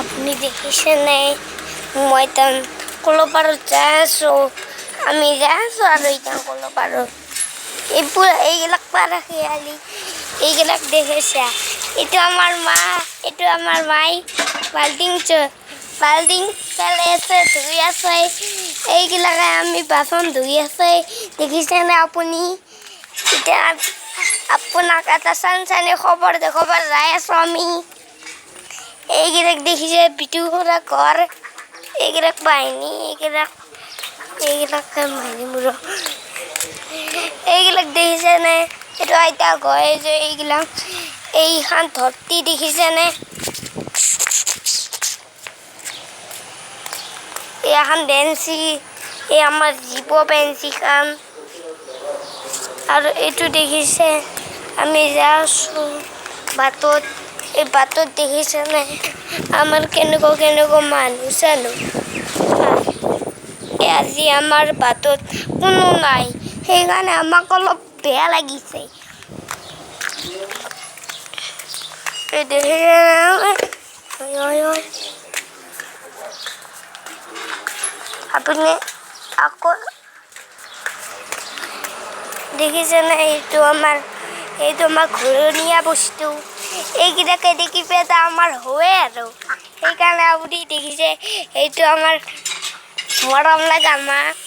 আপুনি দেখিছেনে মই এতিয়া কলপাৰত যাই আছোঁ আমি যাই আছোঁ আৰু এতিয়া কলপাৰত এইবিলাক পাৰা খেয়ালি এইবিলাক দেখিছা এইটো আমাৰ মাই বাল্টিং পেলাই আছে ধুই আছে এইবিলাকে আমি বাচন ধুই আছে দেখিছেনে আপুনি এতিয়া আপোনাক এটা চানি খবৰ দেখাব যাই আছোঁ আমি এইবিলাক দেখিছে বিটু খুৰা ঘৰ এইবিলাক বাহিনী এইবিলাক বাহিনীবোৰ এইবিলাক দেখিছেনে এইটো আইতা ঘৰ যে এইবিলাক এইখন ধৰতি দেখিছেনে এইখন বেঞ্চি এই আমাৰ জীৱ বেঞ্চিখন আৰু এইটো দেখিছে আমি যাই আছোঁ বাটত এই বাটত দেখিছেনে আমাৰ কেনেকুৱা মানুহ চালোঁ আজি আমাৰ বাটত কোনো নাই সেইকাৰণে আমাক অলপ বেয়া লাগিছে আপুনি আকৌ দেখিছেনে এইটো আমাৰ ঘূৰণীয়া বস্তু এইকেইটাকে দেখি পেলাই আমাৰ হয় আৰু সেইকাৰণে আপুনি দেখিছে এইটো আমাৰ মৰম লাগে আমাক